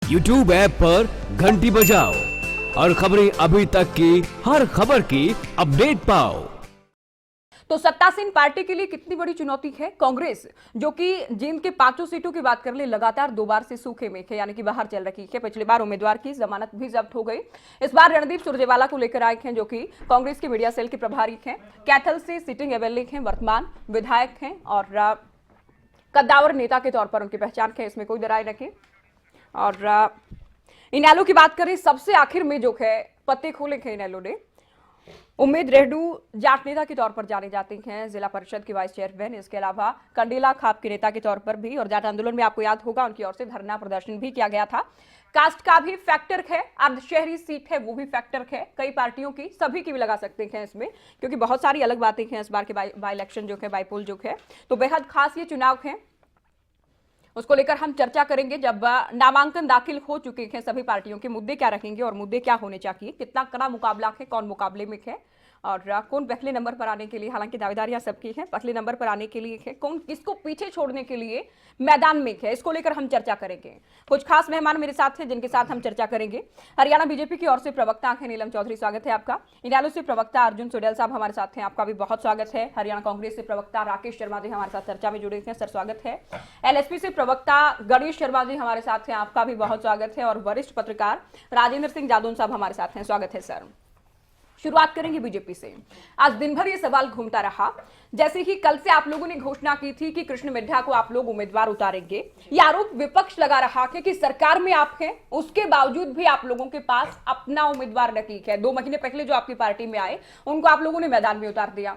YouTube app पर घंटी बजाओ और खबरें अभी तक की हर खबर की अपडेट पाओ। तो सत्तासीन पार्टी के लिए कितनी बड़ी चुनौती है कांग्रेस, जो कि जींद के 5 सीटों की बात कर ले लगातार 2 बार से सूखे में है, यानी कि बाहर चल रही है। पिछली बार उम्मीदवार की जमानत भी जब्त हो गई। इस बार रणदीप सुरजेवाला को लेकर आए हैं, जो कि कांग्रेस के मीडिया सेल के प्रभारी हैं, कैथल से सिटिंग एमएलए हैं, वर्तमान विधायक हैं और कद्दावर नेता के तौर पर उनकी पहचान है, इसमें कोई दरार नहीं। और इनेलो की बात करें, सबसे आखिर में जो है पत्ते खोले हैं इनेलो ने। उम्मीद रेहडू जाट नेता के तौर पर जाने जाती हैं, जिला परिषद की वाइस चेयरमैन, इसके अलावा कंडीला खाप के नेता के तौर पर भी। और जाट आंदोलन में आपको याद होगा उनकी ओर से धरना प्रदर्शन भी किया गया था। कास्ट का भी फैक्टर है, अर्ध शहरी सीट है वो भी फैक्टर है, कई पार्टियों की, सभी की भी लगा सकते हैं इसमें, क्योंकि बहुत सारी अलग बातें हैं इस बार के बाई इलेक्शन जो है, बाईपोल जो है। तो बेहद खास ये चुनाव है, उसको लेकर हम चर्चा करेंगे। जब नामांकन दाखिल हो चुके हैं सभी पार्टियों के, मुद्दे क्या रखेंगे और मुद्दे क्या होने चाहिए, कितना कड़ा मुकाबला है, कौन मुकाबले में है और कौन पहले नंबर पर आने के लिए, हालांकि दावेदारियां सबकी हैं, पहले नंबर पर आने के लिए है, कौन किसको पीछे छोड़ने के लिए मैदान में है, इसको लेकर हम चर्चा करेंगे। कुछ खास मेहमान मेरे साथ हैं जिनके साथ हम चर्चा करेंगे। हरियाणा बीजेपी की ओर से प्रवक्ता हैं नीलम चौधरी, स्वागत है आपका। इनेलो से प्रवक्ता अर्जुन सुडेल साहब हमारे साथ हैं, आपका भी बहुत स्वागत है। हरियाणा कांग्रेस से प्रवक्ता राकेश शर्मा जी हमारे साथ चर्चा में जुड़े हैं, सर स्वागत है। एलएसपी से प्रवक्ता गणेश शर्मा जी हमारे साथ हैं, आपका भी बहुत स्वागत है। और वरिष्ठ पत्रकार राजेंद्र सिंह जादौन साहब हमारे साथ हैं, स्वागत है सर। शुरुआत करेंगे बीजेपी से। आज दिन भर ये सवाल घूमता रहा, जैसे ही कल से आप लोगों ने घोषणा की थी कि कृष्ण मिड्ढा को आप लोग उम्मीदवार उतारेंगे, ये आरोप विपक्ष लगा रहा है कि सरकार में आप हैं, उसके बावजूद भी आप लोगों के पास अपना उम्मीदवार नहीं है। 2 महीने पहले जो आपकी पार्टी में आए उनको आप लोगों ने मैदान में उतार दिया।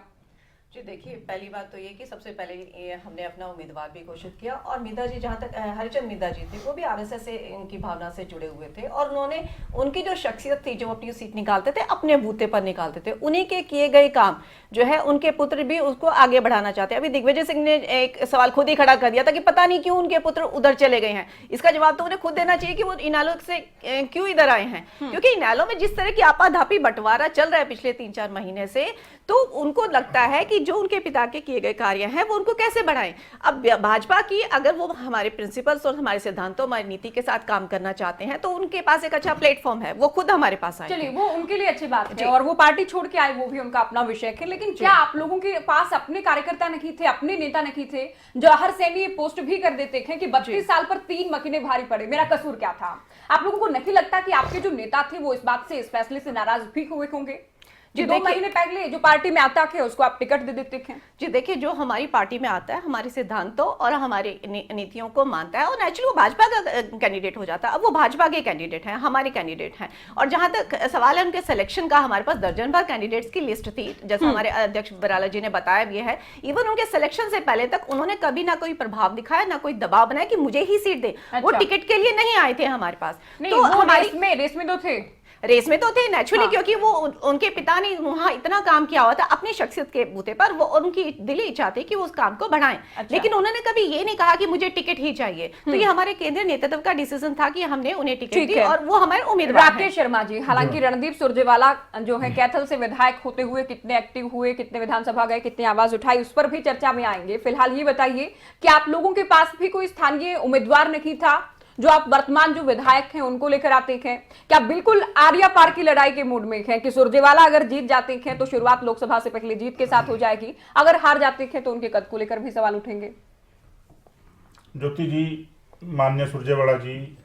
जी देखिए, पहली बात तो ये कि सबसे पहले हमने अपना उम्मीदवार भी घोषित किया और मिद्धा जी, जहाँ तक हरिचंद मिद्धा जी थे, वो भी आरएसएस से इनकी भावना से जुड़े हुए थे और उन्होंने उनकी जो शख्सियत थी, जो अपनी सीट निकालते थे अपने बूते पर निकालते थे, उन्हीं के किए गए काम जो है उनके पुत्र भी उसको आगे बढ़ाना चाहते हैं। अभी दिग्विजय सिंह ने एक सवाल खुद ही खड़ा कर दिया था कि पता नहीं क्यों उनके पुत्र उधर चले गए हैं। इसका जवाब तो उन्हें खुद देना चाहिए कि वो इनेलो से क्यों इधर आए हैं, क्योंकि इनेलो में जिस तरह की आपाधापी बंटवारा चल रहा है पिछले 3-4 महीने से, तो उनको लगता है कि जो उनके पिता के किए गए कार्य हैं वो उनको कैसे बढ़ाएं। अब भाजपा की अगर वो हमारे प्रिंसिपल्स और हमारे सिद्धांतों, हमारी नीति के साथ काम करना चाहते हैं तो उनके पास एक अच्छा प्लेटफॉर्म है, वो खुद हमारे पास आए। चलिए, वो उनके लिए अच्छी बात है और वो पार्टी छोड़ के आए, वो भी उनका अपना विषय है। लेकिन क्या आप लोगों के पास अपने कार्यकर्ता नहीं थे, अपने नेता नहीं थे, जो हर सैनी पोस्ट भी कर देते हैं कि 32 साल पर 3 महीने भारी पड़े, मेरा कसूर क्या था? आप लोगों को नहीं लगता कि आपके जो नेता थे वो इस बात से, इस फैसले से नाराज भी हुए होंगे? जी, 2 महीने पहले जो पार्टी में आता है उसको आप टिकट दे देते हैं। जी देखिए, जो हमारी पार्टी में आता है हमारे सिद्धांतों और हमारे नीतियों को मानता है और नेचुरली वो भाजपा का कैंडिडेट हो जाता है। अब वो भाजपा के कैंडिडेट हैं, हमारे कैंडिडेट हैं। और जहां तक सवाल है उनके सिलेक्शन का, हमारे पास दर्जन भर कैंडिडेट्स की लिस्ट थी, जैसा हमारे अध्यक्ष बराला जी ने बताया भी है। इवन उनके सिलेक्शन से पहले तक उन्होंने कभी ना कोई प्रभाव दिखाया, ना कोई दबाव बनाया कि मुझे ही सीट दे। वो टिकट के लिए नहीं आए थे हमारे पास। तो हमारी रेस में तो थे, रेस में तो थे नेचुरली, हाँ। क्योंकि वो उनके पिता ने वहां इतना काम किया हुआ था अपनी शख्सियत के बूते पर, वो उनकी दिली इच्छा थी कि वो उस काम को बढ़ाएं। अच्छा। लेकिन उन्होंने कभी ये नहीं कहा कि मुझे टिकट ही चाहिए। तो ये हमारे केंद्रीय नेतृत्व का डिसीजन था कि हमने उन्हें टिकट दी और वो हमारे उम्मीदवार। राकेश शर्मा जी, हालांकि रणदीप सुरजेवाला जो है कैथल से विधायक होते हुए कितने एक्टिव हुए, कितने विधानसभा गए, कितनी आवाज उठाई, उस पर भी चर्चा में आएंगे। फिलहाल ये बताइए कि आप लोगों के पास भी कोई स्थानीय उम्मीदवार नहीं था जो आप वर्तमान जो विधायक हैं उनको लेकर आते हैं? क्या बिल्कुल आर्या पार की लड़ाई के मूड में हैं कि सुरजेवाला अगर जीत जाते हैं तो शुरुआत लोकसभा से पहले जीत के साथ हो जाएगी, अगर हार जाते हैं तो उनके कद को लेकर भी सवाल उठेंगे? ज्योति जी, माननीय सुरजेवाला जी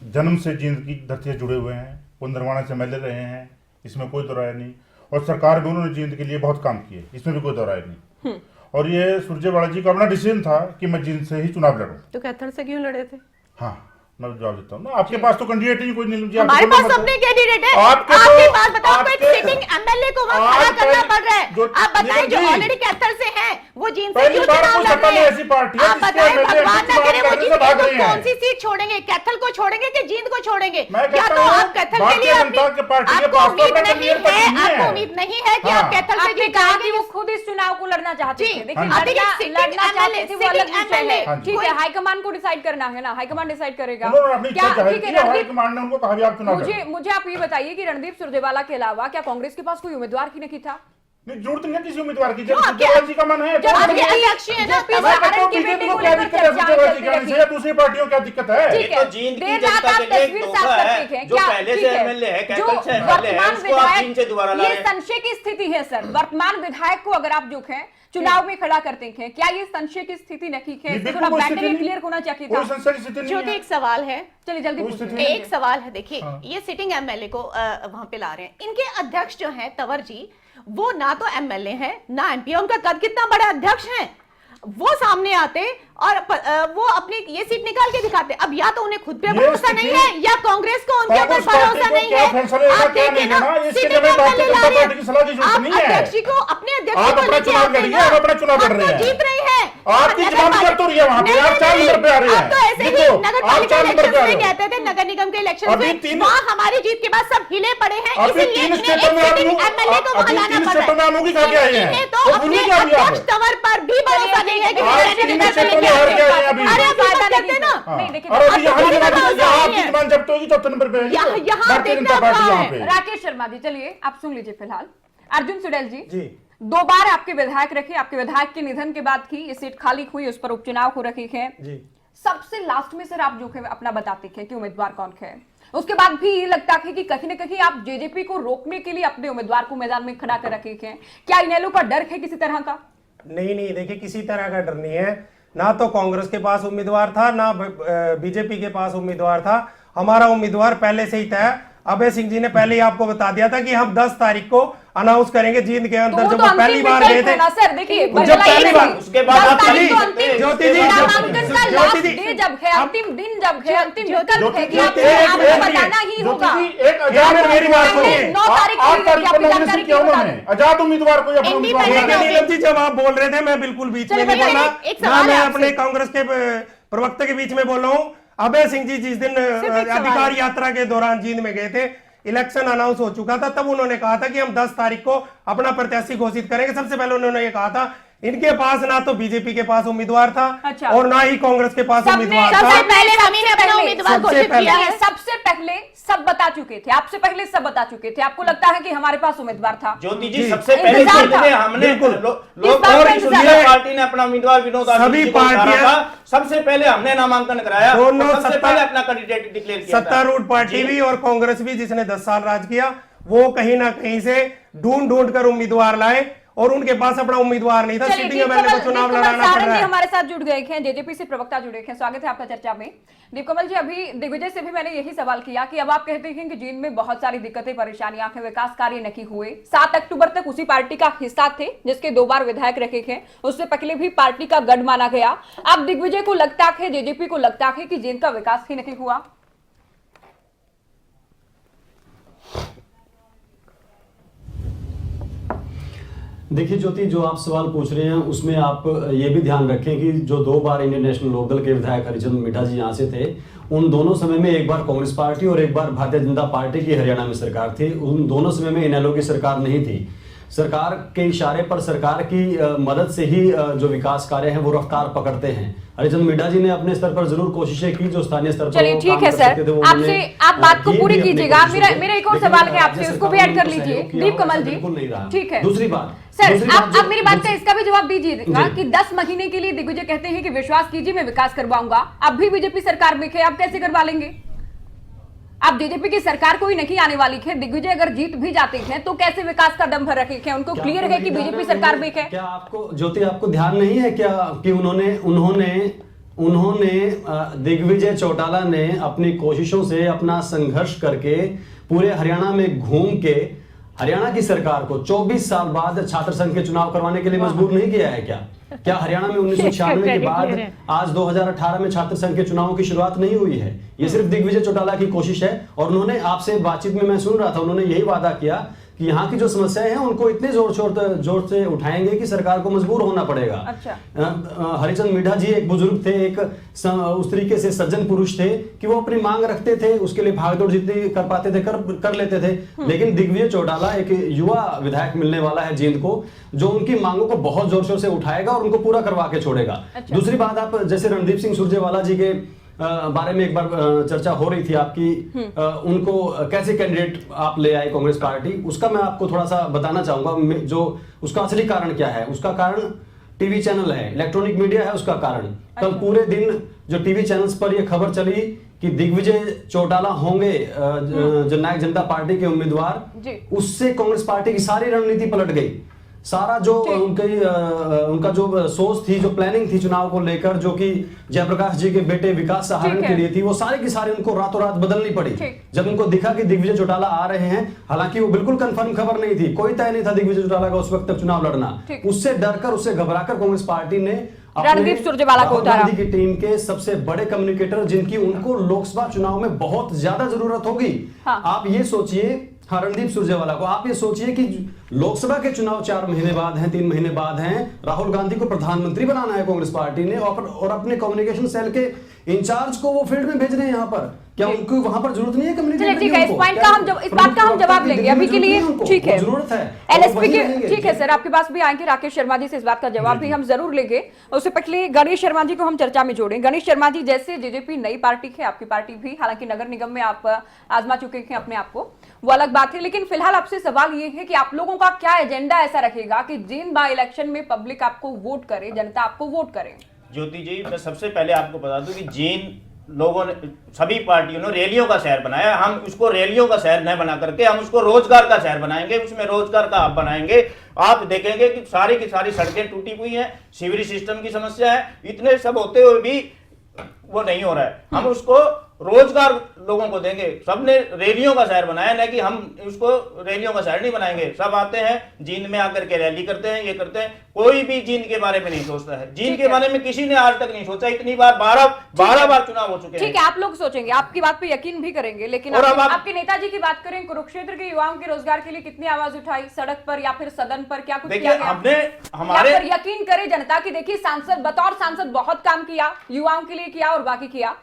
जन्म से जींद की धरती से जुड़े हुए हैं, वो निर्वाणा से एमएलए रहे हैं, इसमें कोई दो राय नहीं। और सरकार भी उन्होंने जींद के लिए बहुत काम किए, इसमें भी कोई दो राय नहीं। और ये सुरजेवाला जी का अपना डिसीजन था कि मैं जींद से ही चुनाव लड़ूं। तो कैथल से क्यों लड़े थे? हाँ, मैं जवाब देता हूँ ना। आपके पास तो कैंडिडेट ही कोई नहीं। हमारे पास अपने कैंडिडेट है। आपके पास बताओ, कोई सिटिंग एमएलए को वहां खड़ा करना पड़ रहा है। आप बताएं, जो ऑलरेडी कैथल से हैं वो जींद से क्यों चुनाव लड़ रहे हैं? ऐसी पार्टी है, आप बताएं, भगवान न करे वो जीत भाग तो रही है। कौन सी सीट छोड़ेंगे? कैथल को छोड़ेंगे कि जींद को छोड़ेंगे? या तो आप कैथल के लिए भारतीय जनता की पार्टी के पास तो अपना कैंडिडेट नहीं है। आपको उम्मीद नहीं है कि आप कैथल से जीत जाएंगे? वो खुद इस चुनाव को लड़ना चाहते थे। देखिए, लड़ना लड़ना चाहते थे, वो अलग विषय है। ठीक है, हाँ हाईकमान को डिसाइड करना है ना, हाईकमान डिसाइड करेगा। मुझे आप ये बताइए कि रणदीप सुरजेवाला के अलावा क्या कांग्रेस के पास कोई उम्मीदवार ही नहीं था? नहीं, जरूरत नहीं है किसी उम्मीदवार की। जब क्यों? सुरजेवाला जी का मन है जब तो आपके उन्हें- अध्यक्ष हैं ना, मैं कहता हूं बीजेपी को क्या दिक्कत है सुरजेवाला जी के आने से, या दूसरी पार्टियों को क्या दिक्कत है? ठीक है, तो जींद की देर रात जनता आप के लिए एक तस्वीर धोखा साफ है। करते हैं जो क्या? पहले ठीक से है। एमएलए है, जो कैथल से एमएलए है, वर्तमान उसको आप जींद से दोबारा ला ये रहे हैं। संशय की स्थिति है सर, वर्तमान विधायक को अगर आप जो है चुनाव में खड़ा करते हैं, क्या ये संशय की स्थिति नहीं है? नहीं, इसमें बिल्कुल थोड़ा कोई स्थिति बैटरी नहीं। क्लियर होना चाहिए कोई था। संशय की स्थिति नहीं ज्योति, है। एक सवाल है, चलिए जल्दी कोई पूछिए। स्थिति नहीं एक सवाल है। देखिए, हाँ। ये सिटिंग एमएलए को वहां पे ला रहे हैं। इनके अध्यक्ष जो हैं तंवर जी, वो ना तो एमएलए हैं ना एमपी है। उनका कद कितना बड़ा अध्यक्ष है, वो सामने आते और वो अपनी ये सीट निकाल के दिखाते। अब या तो उन्हें खुद पे ये भरोसा स्थिति- नहीं है, या कांग्रेस को उनके ऊपर कांग्रेस पार्टी भरोसा को नहीं क्या है। फैसला लेगा, आप क्या देखिए नहीं ना, लेना, इसके सीटें लिए भारतीय एमएलए ला जनता रहे हैं। पार्टी की सलाह की जरूरत आप नहीं है। अध्यक्ष को, अपने अध्यक्ष आप को अपना लेके चुनाव आते लड़िए, हैं। आप अपना चुनाव लड़ आप रहे तो हैं। जीत रही है। आपकी जवाब जब तो रही है वहां पे, आप 4 नंबर पे आ रहे हैं। आप तो ऐसे ही देखो, नगर आप पालिका 4 नंबर पे आ इलेक्शन रहे में हो। कहते थे, नगर निगम के इलेक्शन अभी में तीन- वहाँ हमारी जीत के बाद सब हिले पड़े हैं। अभी इसीलिए 3 इन्हें स्टेटों में एक आप sitting लोग- एमएलए को अभी वहाँ 3 लाना स्टेटों में आप लोग ही खा के आए हैं। इन्हें तो वो अपने भूल गए अभी आप। अध्यक्ष तंवर पर भी भरोसा नहीं है कि आज वो 3 निकल स्टेटों में के हार के आए आए हैं अभी। अरे अभी फायदा बात नहीं करते ना। हाँ। नहीं, देखिए, और अभी अब यहाँ तो की किसी का जवाब भरोसा आप नहीं है। जवाब जब तो होगी तो 3 नंबर पे आएगी। यहाँ भारतीय देखना जनता पार्टी कहाँ यहाँ है? पे। राकेश शर्मा जी, चलिए आप सुन लीजिए फिलहाल। अर्जुन सुडेल जी, जी 2 बार आपके विधायक रखे, आपके विधायक के निधन के बाद की ये सीट खाली हुई, उस पर उपचुनाव हो रखी है। जी सबसे लास्ट में सर आप जो है अपना बताते हैं कि उम्मीदवार कौन है, उसके बाद भी ये लगता है कि कहीं ना कहीं आप जेजेपी को रोकने के लिए अपने उम्मीदवार को मैदान में खड़ा कर रखे हैं। क्या इनेलो का डर है किसी तरह का? नहीं नहीं, देखिए किसी तरह का डर नहीं है। ना तो कांग्रेस के पास उम्मीदवार था, ना बीजेपी के पास उम्मीदवार था। हमारा उम्मीदवार पहले से ही तय। अभय सिंह जी ने पहले ही आपको बता दिया था कि हम 10 तारीख को अनाउंस करेंगे जींद के अंदर। जब वो पहली बार गए थे, सर देखिए, जब पहली बार, उसके बाद आप ज्योति जी, ज्योति जी, नामांकन का ज्योति लास्ट जी, डे जब है, अंतिम दिन जब है, अंतिम विकल्प है कि ज्योति आपको जी, बताना ही होगा। यार मेरी बात सुनिए। 9 तारीख को 8 तारीख को नॉमिनेशन किया उन्होंने आजाद उम्मीदवार को, अपने उम्मीदवार Independent को। देखिए नीलम जी, जब आप बोल रहे थे मैं बिल्कुल बीच में चलिए नहीं भैया, बोला, एक ना सवाल मैं है अपने आपसे। कांग्रेस के प्रवक्ता के बीच में बोल रहा हूँ। अभय सिंह जी जिस दिन सिर्फ एक सवाल अधिकार है। यात्रा के दौरान जींद में गए थे, इलेक्शन अनाउंस हो चुका था, तब उन्होंने कहा था कि हम 10 तारीख को अपना प्रत्याशी घोषित करेंगे। सबसे पहले उन्होंने ये कहा था इनके पास ना तो बीजेपी के पास उम्मीदवार था अच्छा। और ना ही कांग्रेस के पास सबने- उम्मीदवार था। सबसे पहले हम ही ने अपना उम्मीदवार सबसे घोषित पहले। किया है। सबसे पहले सब बता चुके थे, आपसे पहले सब बता चुके थे। आपको लगता है कि हमारे पास उम्मीदवार था? ज्योति जी, जी, सबसे पहले इंतजार जीत था। में हमने बिल्कुल। लोग बात और का इंतजार सुशीला है। पार्टी ने अपना उम्मीदवार विनोद सभी आदित्य जी को उतारा पार्टियां- था। सबसे पहले हमने नामांकन कराया, दोनों और सबसे सत्ता- पहले अपना कैंडिडेट डिक्लेयर किया था। सत्तारूढ़ पार्टी भी और कांग्रेस भी, जिसने 10 साल राज किया, वो कहीं ना कहीं से ढूंढ ढूंढ कर उम्मीदवार लाए और उनके पास अपना उम्मीदवार नहीं था। चलिए, सिटिंग दीप एमएलए को कमल चुनाव सारंग लड़ाना पड़ रहा जी है। हमारे साथ जुड़ गए हैं, जेजेपी से प्रवक्ता जुड़े हैं। स्वागत है आपका चर्चा में। दीप कमल जी, अभी दिग्विजय से भी मैंने यही सवाल किया कि अब आप कहते हैं कि जींद में बहुत सारी दिक्कतें परेशानियां हैं, विकास कार्य नहीं हुए। 7 अक्टूबर तक उसी पार्टी का हिस्सा थे जिसके 2 बार विधायक रखे हैं, उससे पहले भी पार्टी का गढ़ माना गया। अब दिग्विजय को लगता है, जेजेपी को लगता है कि जींद का विकास ही नहीं हुआ। देखिए ज्योति, जो आप सवाल पूछ रहे हैं उसमें आप ये भी ध्यान रखें कि जो 2 बार इंडियन नेशनल लोकदल के विधायक हरिचंद मिड्ढा जी यहाँ से थे, उन दोनों समय में एक बार कांग्रेस पार्टी और एक बार भारतीय जनता पार्टी की हरियाणा में सरकार थी। उन दोनों समय में इनेलो की सरकार नहीं थी। सरकार के इशारे पर, सरकार की मदद से ही जो विकास कार्य हैं वो रफ्तार पकड़ते हैं। हरिचंद मिड्ढा जी ने अपने स्तर पर जरूर कोशिशें की, जो स्थानीय स्तर पर चलिए वो ठीक काम है कर सर, सकते थे, वो आपसे उन्होंने, आप बात को किए पूरी भी अपनी कीजिएगा। कोशिशों मेरा को। मेरा एक और लेकिन सवाल है आपसे, राज्य उसको भी सरकार ऐड ने कर उनको लीजिए। सहयोग किया दीप और कमल ऐसा जी, बिल्कुल नहीं रहा। ठीक है। दूसरी बात सर, आप मेरी बात का इसका भी जवाब दीजिएगा जी। कि 10 महीने के लिए दिग्विजय कहते हैं कि विश्वास कीजिए मैं विकास करवाऊंगा। अब भी बीजेपी सरकार में है, आप कैसे करवा लेंगे? आप जेजेपी की सरकार कोई नहीं आने वाली है। दिग्विजय अगर जीत भी जाते हैं तो कैसे विकास का दम भर रखे हैं? उनको क्या क्लियर आपको है कि नहीं बीजेपी ध्यान सरकार नहीं में है। क्या आपको ज्योति, आपको ध्यान नहीं है क्या कि उन्होंने दिग्विजय चौटाला ने अपनी कोशिशों से, अपना संघर्ष करके पूरे हरियाणा में घूम के हरियाणा की सरकार को 24 साल बाद छात्र संघ के चुनाव करवाने के लिए मजबूर नहीं किया है? क्या हरियाणा में 1996 के बाद आज 2018 में छात्र संघ के चुनावों की शुरुआत नहीं हुई है? ये सिर्फ दिग्विजय चौटाला की कोशिश है। और उन्होंने, आपसे बातचीत में मैं सुन रहा था, उन्होंने यही वादा किया कि यहाँ की जो समस्याएं हैं उनको इतने जोर से उठाएंगे कि सरकार को मजबूर होना पड़ेगा। अच्छा। हरिचंद मिड्ढा जी एक बुजुर्ग थे, एक उस तरीके से सज्जन पुरुष थे कि वो अपनी मांग रखते थे, उसके लिए भागदौड़ जितनी कर पाते थे कर लेते थे। लेकिन दिग्विजय चौटाला एक युवा विधायक मिलने वाला है जींद को, जो उनकी मांगों को बहुत जोर शोर से उठाएगा और उनको पूरा करवा के छोड़ेगा। अच्छा। दूसरी बात, आप जैसे रणदीप सिंह सुरजेवाला जी के बारे में एक बार चर्चा हो रही थी आपकी, उनको कैसे कैंडिडेट आप ले आए कांग्रेस पार्टी, उसका मैं आपको थोड़ा सा बताना चाहूंगा। जो उसका असली कारण क्या है, उसका कारण टीवी चैनल है, इलेक्ट्रॉनिक मीडिया है उसका कारण। कल पूरे दिन जो टीवी चैनल्स पर यह खबर चली कि दिग्विजय चौटाला होंगे जननायक जनता पार्टी के उम्मीदवार, उससे कांग्रेस पार्टी की सारी रणनीति पलट गई। सारा जो उनका जो सोच थी, जो प्लानिंग थी चुनाव को लेकर, जो कि जयप्रकाश जी के बेटे विकास सहारण के लिए थी, वो सारी की सारी उनको रातों रात बदलनी पड़ी। जब उनको दिखा कि दिग्विजय चौटाला आ रहे हैं, हालांकि वो बिल्कुल कंफर्म खबर नहीं थी, कोई तय नहीं था दिग्विजय चौटाला का उस वक्त तक चुनाव लड़ना, उससे डरकर, उससे घबराकर कांग्रेस पार्टी ने रणदीप सुरजेवाला को उतारा। गांधी की टीम के सबसे बड़े कम्युनिकेटर, जिनकी उनको लोकसभा चुनाव में बहुत ज्यादा जरूरत होगी। आप ये सोचिए, रणदीप सुरजेवाला को आप ये सोचिए कि लोकसभा के चुनाव 4 महीने बाद हैं, 3 महीने बाद हैं, राहुल गांधी को प्रधानमंत्री बनाना है कांग्रेस पार्टी ने, और अपने कम्युनिकेशन सेल के इंचार्ज को वो फील्ड में भेज रहे हैं यहाँ पर। क्या उनको वहां पर जरूरत नहीं है कम्युनिकेशन? ठीक है, इस पॉइंट का हम इस बात का हम जवाब लेंगे अभी के लिए। ठीक है, जरूरत है एलएसपी के, ठीक है सर, आपके पास भी आएंगे राकेश शर्मा जी से, इस बात का जवाब भी हम जरूर लेंगे। उससे पहले गणेश शर्मा जी को हम चर्चा में जोड़ें। गणेश शर्मा जी, जैसे जेजेपी नई पार्टी है, आपकी पार्टी भी, हालांकि नगर निगम में आप आजमा चुके हैं अपने आप को, वो अलग बात है, लेकिन फिलहाल आपसे सवाल ये है कि आप लोगों का क्या एजेंडा ऐसा रखेगा कि जींद बाय इलेक्शन में पब्लिक आपको वोट करे, जनता आपको वोट करे? ज्योति जी, मैं सबसे पहले आपको बता दूं कि जींद लोगों ने, सभी पार्टियों ने रैलियों का शहर बनाया। हम उसको रैलियों का शहर न बना करके हम उसको रोजगार का शहर बनाएंगे, उसमें रोजगार का हब बनाएंगे। आप देखेंगे कि सारी की सारी सड़कें टूटी हुई हैं, सीवरेज सिस्टम की समस्या है, इतने सब होते हुए भी वो नहीं हो रहा है। हम उसको रोजगार लोगों को देंगे। सबने रैलियों का शहर बनाया, न कि हम उसको रैलियों का शहर नहीं बनाएंगे। सब आते हैं जींद में आकर के रैली करते हैं, ये करते हैं, कोई भी जींद के बारे में नहीं सोचता है। जींद के बारे में किसी ने आज तक नहीं सोचा। इतनी बार 12 बार चुनाव हो चुके हैं। ठीक है, आप लोग सोचेंगे, आपकी बात पे यकीन भी करेंगे, लेकिन आपके नेताजी की बात करें, कुरुक्षेत्र के युवाओं के रोजगार के लिए कितनी आवाज उठाई, सड़क पर या फिर सदन पर, क्या कुछ किया गया? हमने हमारे यकीन करे जनता की, देखिए सांसद, बतौर सांसद बहुत काम किया, युवाओं के लिए किया और बाकी किया।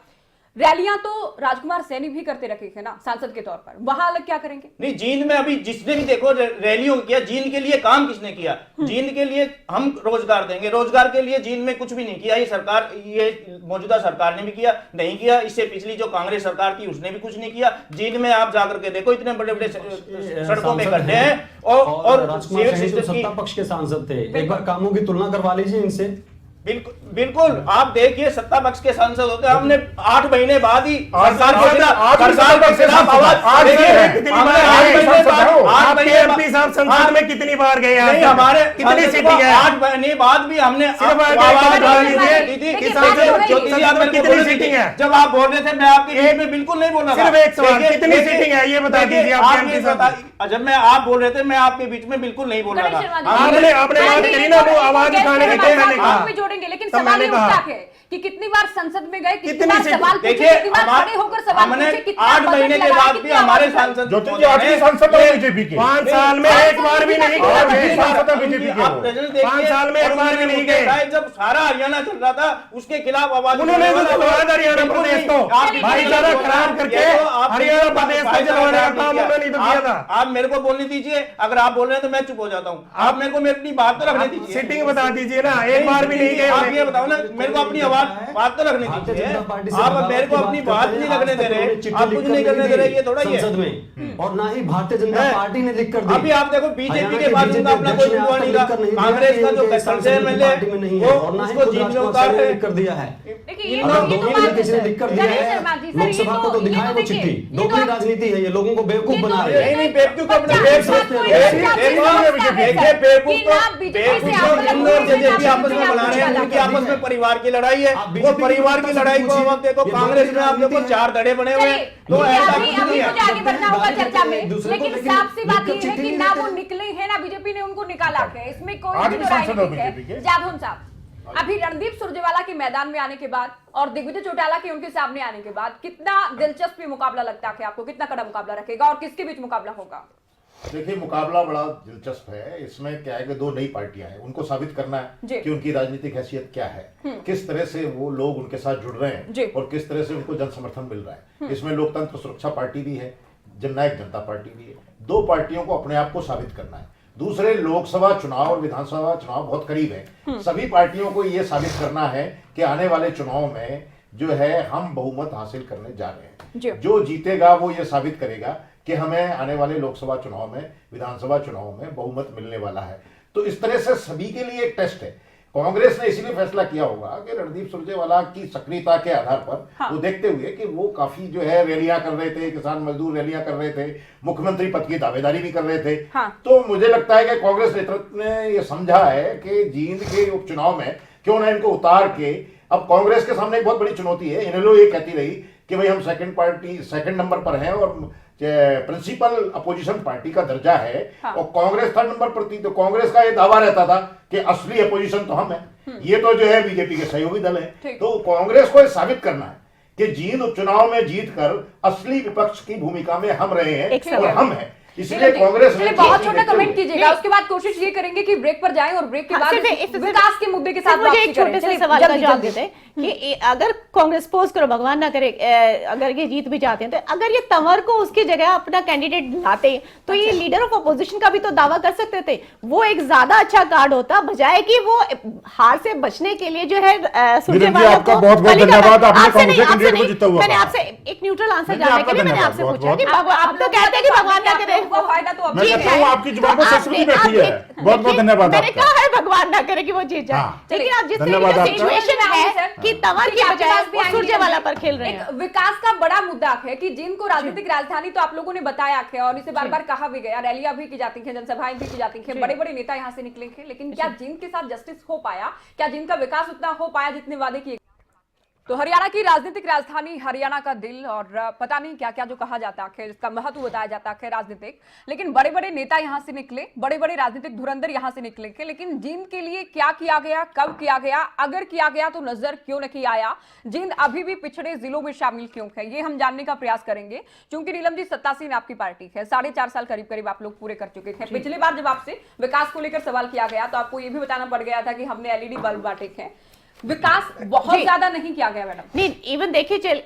रैलियां तो राजकुमार सैनी भी करते रखे थे ना सांसद के तौर पर, वहां अलग क्या करेंगे? नहीं, जींद में अभी जिसने भी देखो रैलियों किया, जींद के लिए काम किसने किया? जींद के लिए हम रोजगार देंगे, रोजगार के लिए जींद में कुछ भी नहीं किया। ये सरकार, ये मौजूदा सरकार ने भी किया नहीं किया, इससे पिछली जो कांग्रेस सरकार थी उसने भी कुछ नहीं किया। जींद में आप जाकर के देखो, इतने बड़े बड़े सड़कों में गड्ढे हैं और सत्ता पक्ष के सांसद थे। एक बार कामों की तुलना करवा लीजिए इनसे। बिल्कुल, आप देखिए सत्ता पक्ष के सांसद होते हैं। हमने 8 महीने बाद ही सरकार के खिलाफ आवाज, एमपी साहब संसद में कितनी बार गए? हमारे कितनी सीटिंग है? 8 महीने बाद भी हमने कितनी सीटिंग है? जब आप बोल रहे थे, मैं आपके बीच में बिल्कुल नहीं बोल रहा था। सिर्फ एक सवाल, कितनी सीटिंग है ये बता दीजिए आप। जब मैं आप बोल रहे थे, मैं आपके बीच में बिल्कुल नहीं बोल रहा था। आपने बात करी ना, वो आवाज उठाने की मैंने कहा, जोड़ेंगे, लेकिन सवाल ये उठता है कि कितनी बार संसद में गए, कितनी बार सवाल पूछे, देखिए, कितनी बार खड़े होकर सवाल पूछे, 8 महीने के बाद भी हमारे सांसद बीजेपी के 5 साल में एक बार भी नहीं गए। बीजेपी के 5 साल में एक बार भी नहीं गए। जब सारा हरियाणा चल रहा था, उसके खिलाफ आवाज उन्होंने हरियाणा प्रदेश को भाईचारा खराब करके हरियाणा प्रदेश को जलवाने का काम उन्होंने तो किया था। आप मेरे को बोलने दीजिए, अगर आप बोल रहे हैं तो मैं चुप हो जाता हूँ। आप मेरे को अपनी बात तो रखने दीजिए। सीटिंग बता दीजिए ना, एक बार भी नहीं गए। आप ये बताओ ना, मेरे को अपनी बात तो रखने दीजिए। आप मेरे को अपनी बात नहीं रखने दे रहे, आप कुछ नहीं करने दे रहे, ये थोड़ा ही है। संसद में, और ना ही भारतीय जनता पार्टी ने लिख कर दी। अभी आप देखो, बीजेपी के बाद उनका अपना कोई युवा नहीं रहा। कांग्रेस का जो संसद एमएलए वो उसको जीत में उतार लिख कर दिया है। अगर दोनों में किसी ने लिख कर दिया है, लोकसभा को तो दिखाए वो चिट्ठी। दोगली राजनीति है ये, लोगों को बेवकूफ बना रहे हैं। नहीं, बेवकूफ को अपने जेजेपी आपस में बना रहे हैं, उनकी आपस में परिवार की लड़ाई है। वो परिवार की लड़ाई को आप देखो, कांग्रेस में आप देखो 4 धड़े बने हुए हैं। तो ऐसा कुछ नहीं है। आगे बढ़ना होगा चर्चा में, लेकिन साफ सी बात ये है कि ना वो निकले हैं, ना बीजेपी ने उनको निकाला है, इसमें कोई भी लड़ाई नहीं है। जाधव साहब, अभी रणदीप सुरजेवाला के मैदान में आने के बाद और दिग्विजय चौटाला के उनके सामने आने के बाद कितना दिलचस्प मुकाबला लगता है आपको? कितना कड़ा मुकाबला रखेगा और किसके बीच मुकाबला होगा? देखिए, मुकाबला बड़ा दिलचस्प है। इसमें क्या है कि 2 नई पार्टियां हैं, उनको साबित करना है कि उनकी राजनीतिक हैसियत क्या है, किस तरह से वो लोग उनके साथ जुड़ रहे हैं और किस तरह से उनको जन समर्थन मिल रहा है। इसमें लोकतंत्र सुरक्षा पार्टी भी है, जननायक जनता पार्टी भी है। 2 पार्टियों को अपने आप को साबित करना है। दूसरे, लोकसभा चुनाव और विधानसभा चुनाव बहुत करीब है। सभी पार्टियों को यह साबित करना है कि आने वाले चुनाव में जो है हम बहुमत हासिल करने जा रहे जी। हैं। जो जीतेगा वो ये साबित करेगा कि हमें आने वाले लोकसभा चुनाव में, विधानसभा चुनाव में बहुमत मिलने वाला है। तो इस तरह से सभी के लिए एक टेस्ट है। कांग्रेस ने इसीलिए फैसला किया होगा कि रणदीप सुरजेवाला की सक्रियता के आधार पर हाँ। वो देखते हुए कि वो काफी जो है रैलियां कर रहे थे, किसान मजदूर रैलियां कर रहे थे, मुख्यमंत्री पद की दावेदारी भी कर रहे थे। हाँ। तो मुझे लगता है कि कांग्रेस नेतृत्व ने ये समझा है कि जींद के उपचुनाव में क्यों ना इनको उतार के, अब कांग्रेस के सामने एक बहुत बड़ी चुनौती है। इनेलो ये कहती रही कि भाई हम सेकंड नंबर पर हैं और प्रिंसिपल अपोजिशन पार्टी का दर्जा है। हाँ। और कांग्रेस थर्ड नंबर पर थी, तो कांग्रेस का ये दावा रहता था कि असली अपोजिशन तो हम हैं, ये तो जो है बीजेपी के सहयोगी दल है। तो कांग्रेस को ये साबित करना है कि जींद उपचुनाव में जीतकर असली विपक्ष की भूमिका में हम रहे हैं और हम हैं। इसलिए कांग्रेस ने बहुत छोटा कमेंट कीजिएगा, उसके बाद कोशिश ये करेंगे कि ब्रेक पर जाएं और ब्रेक के बाद विकास के मुद्दे के साथ मुझे एक छोटे से सवाल का जवाब देते हैं कि अगर कांग्रेस पोज करो, भगवान ना करे, अगर ये जीत भी जाते हैं, तो अगर ये तंवर को उसकी जगह अपना कैंडिडेट लाते तो ये लीडर ऑफ अपोजिशन का भी तो दावा कर सकते थे। वो एक ज्यादा अच्छा कार्ड होता, बजाय कि वो हार से बचने के लिए जो है सुरजेवाला को। मैंने आपसे एक न्यूट्रल आंसर जानने के लिए मैंने आपसे पूछा कि आप तो कहते हैं कि भगवान ना करे, फायदा तो मैं कहता हूं आपकी जुबान पर सरस्वती बैठी है। बहुत बहुत धन्यवाद। मैंने कहा है भगवान ना करे कि वो जीत जाए, लेकिन आप जिस धन्यवाद तरीके आपका। से सिचुएशन है कि तंवर की बजाय वो सुरजेवाला पर खेल रहे हैं। विकास का बड़ा मुद्दा है कि जिनको राजनीतिक राजधानी तो आप लोगों ने बताया है और इसे बार बार कहा भी गया, रैलियां भी की जाती हैं, जनसभाएं भी की जाती हैं, बड़े बड़े नेता यहाँ से निकले थे, लेकिन क्या जिंद के साथ जस्टिस हो पाया? क्या जिंद का विकास उतना हो पाया जितने वादे किए? तो हरियाणा की राजनीतिक राजधानी, हरियाणा का दिल, और पता नहीं क्या क्या जो कहा जाता है, इसका महत्व बताया जाता है राजनीतिक, लेकिन बड़े बड़े नेता यहां से निकले, बड़े बड़े राजनीतिक धुरंधर यहां से निकले थे, लेकिन जींद के लिए क्या किया गया, कब किया गया, अगर किया गया तो नजर क्यों नहीं आया, जींद अभी भी पिछड़े जिलों में शामिल क्यों है, ये हम जानने का प्रयास करेंगे। क्योंकि नीलम जी, सत्तासीन आपकी पार्टी है, 4.5 साल करीब करीब आप लोग पूरे कर चुके हैं। पिछली बार जब आपसे विकास को लेकर सवाल किया गया तो आपको ये भी बताना पड़ गया था कि हमने एलईडी बल्ब बांटे हैं। विकास बहुत ज्यादा नहीं किया गया मैडम। नहीं, इवन देखिए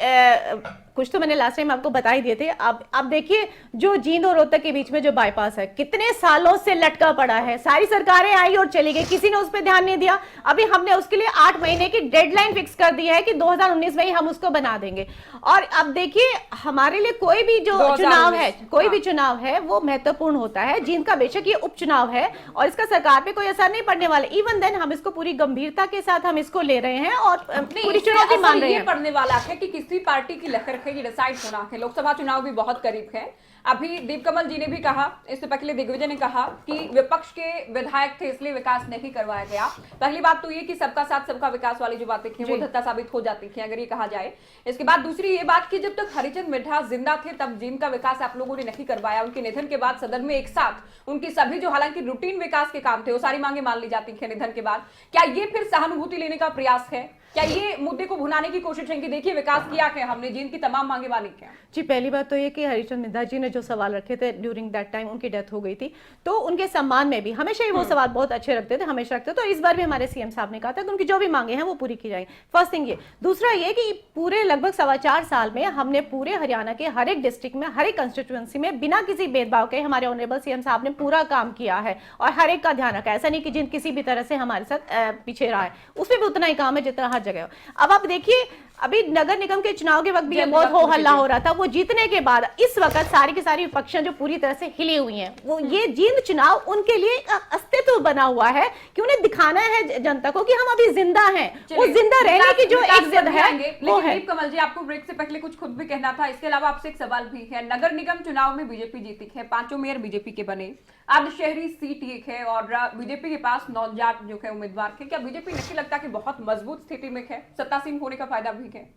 कुछ तो मैंने लास्ट टाइम आपको बता ही दिए थे। अब देखिए जो जींद और रोहतक के बीच में जो बाईपास है कितने सालों से लटका पड़ा है, सारी सरकारें आई और चली गई, किसी ने उस पर ध्यान नहीं दिया। अभी हमने उसके लिए 8 महीने की डेडलाइन फिक्स कर दी है कि 2019 में ही हम उसको बना देंगे। और अब देखिए हमारे लिए कोई भी जो चुनाव है, कोई भी चुनाव है वो महत्वपूर्ण होता है। जींद का बेशक ये उपचुनाव है और इसका सरकार पे कोई असर नहीं पड़ने वाला, इवन देन हम इसको पूरी गंभीरता के साथ हम इसको ले रहे हैं और पूरी चुनौती मान रहे हैं। पड़ने वाला है कि किसी पार्टी की लहर ये डिसाइड होना है। लोकसभा चुनाव भी बहुत करीब है। अभी दीपकमल जी ने भी कहा, इससे पहले दिग्विजय ने कहा कि विपक्ष के विधायक थे इसलिए विकास नहीं करवाया गया। पहली बात तो ये कि सबका साथ सबका विकास वाली जो बातें थी वो धत्ता साबित हो जाती थी अगर ये कहा जाए। इसके बाद दूसरी ये बात कि जब तक हरिचंद मिड्ढा जिंदा थे तब जींद का विकास आप लोगों ने नहीं करवाया। उनके निधन के बाद सदन में एक साथ उनकी सभी जो हालांकि रूटीन विकास के काम थे वो सारी मांगे मान ली जाती है निधन के बाद। क्या ये फिर सहानुभूति लेने का प्रयास है? क्या ये मुद्दे को भुनाने की कोशिश है कि देखिए विकास किया है हमने, जींद की तमाम मांगे मानी क्या? जी, पहली बात तो ये कि हरिचंद मिड्ढा जी ने जो सवाल रखे थे ड्यूरिंग दैट टाइम उनकी डेथ हो गई थी, तो उनके सम्मान में भी हमेशा ही वो सवाल बहुत अच्छे रखते थे, हमेशा रखते। तो इस बार भी हमारे सीएम साहब ने कहा था कि उनकी जो भी मांगे हैं वो पूरी की जाएंगी। फर्स्ट थिंग ये। दूसरा ये कि पूरे लगभग 4.25 साल में हमने पूरे हरियाणा के हर एक डिस्ट्रिक्ट में, हर एक कंस्टिट्यूएंसी में बिना किसी भेदभाव के हमारे ऑनरेबल सीएम साहब ने पूरा काम किया है और हर एक का ध्यान रखा। ऐसा नहीं कि जिन किसी भी तरह से हमारे साथ पीछे रहा है, उसमें भी उतना ही काम है जितना हर जगह हो। अब आप देखिए अभी नगर निगम के चुनाव के वक्त भी ये बहुत हो हल्ला हो रहा था, वो जीतने के बाद इस वक्त सारी की सारी विपक्षें जो पूरी तरह से हिली हुई हैं, वो ये जींद चुनाव उनके लिए अस्तित्व बना हुआ है कि उन्हें दिखाना है जनता को कि हम अभी जिंदा हैं। वो जिंदा रहने की जो एक जिद है वो है। कमल जी, आपको ब्रेक से पहले कुछ खुद भी कहना था, इसके अलावा आपसे एक सवाल भी है। नगर निगम चुनाव में बीजेपी जीती है, 5 मेयर बीजेपी के बने, अब शहरी सीट एक है और बीजेपी के पास नौजात जो है उम्मीदवार है। क्या बीजेपी नहीं लगता कि बहुत मजबूत स्थिति में है? सत्तासीन होने का फायदा भी है।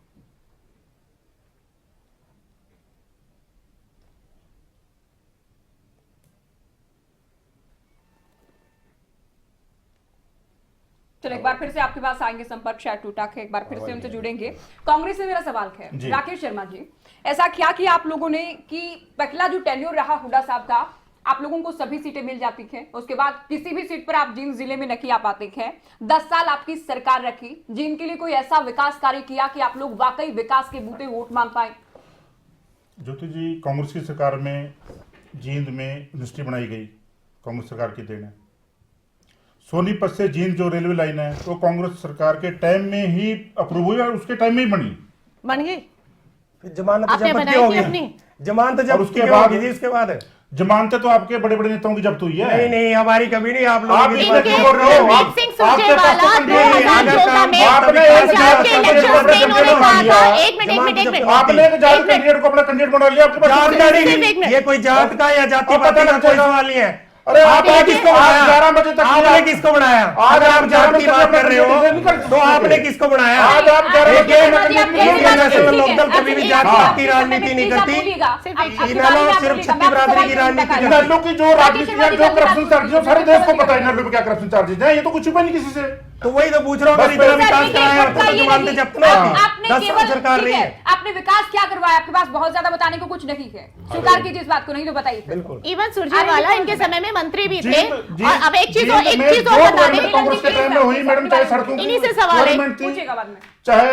चलो एक बार फिर से आपके पास आएंगे, संपर्क शायद टूटा है, एक बार फिर से उनसे जुड़ेंगे। कांग्रेस से मेरा सवाल है, राकेश शर्मा जी, ऐसा क्या किया आप लोगों ने कि पहला जो टेन्योर रहा हुड्डा साहब का, आप लोगों को सभी सीटें मिल जाती हैं, उसके बाद किसी भी सीट पर आप जींद जिले में नहीं आ पाते हैं। 10 साल आपकी सरकार रखी, जींद के लिए कोई ऐसा विकास कार्य किया कि आप लोग वाकई विकास के बूते वोट मांग पाए? ज्योति जी, कांग्रेस की सरकार में जींद में यूनिवर्सिटी बनाई गई, कांग्रेस सरकार की देन है। सोनीपत से जींद जो रेलवे लाइन है वो कांग्रेस सरकार के टाइम में ही अप्रूव हुई और उसके टाइम में ही बनी। बन गई। फिर जमानत आपने जब्त बनाई क्यों थी होगी? अपनी? जमानत और जब्त उसके क्यों बाद होगी जी? उसके बाद जमानतें तो आपके बड़े बड़े नेताओं की जब्त हुई है। नहीं नहीं, हमारी कभी नहीं। आप आप लोगों की इसमें जमानत क्यों नहीं। बोल रहे हो? रणजीत सिंह सुरजेवाला आपके 2014 में आपने पंजाब के इलेक्शन में इन्होंने कहा था, एक मिनट आपने एक जाट कैंडिडेट को अपना कैंडिडेट बना लिया, आपके पास जात का सिर्फ एक नहीं, मिनट। ये कोई जात का या जाति अब पता पाति का लग कोई जाएगा। सवाल नहीं है। अरे आपने आप किसको आज बनाया? 11 बजे तक आपने किसको बनाया? आज अगर आप आप जात की 11 बात कर रहे बजे निकल हो तो आपने किसको बनाया? आज आप 11 बजे देखिए, तक इंडियन नेशनल लोकदल कभी भी जात पात की राजनीति नहीं करती। इन्होंने सिर्फ छत्ती बरादरी की राजनीति करती। इनलो की जो राजनीति है, जो करप्शन चार्जेस है, सारे देश को पता है इनलो पे क्या करप्शन चार्जेस है। ये तो कुछ छुपा नहीं किसी से। तो वही तो पूछ रहा हूँ, अगर इतना विकास कराया तो जमानतें जब्त ना होती। आपने 10 केवल साल सरकार ठीक रही है, है। आपने विकास क्या करवाया? आपके पास बहुत ज्यादा बताने को कुछ नहीं है, स्वीकार कीजिए इस बात को, नहीं तो बताइए। बिल्कुल। इवन सुरजेवाला इनके समय में मंत्री भी थे। जी, और अब एक चीज और जी, बता दें, कांग्रेस के टाइम में हुई मैडम, चाहे सड़कों की इन्हीं से सवाल है। डेवलपमेंट थी, पूछिएगा बाद में। चाहे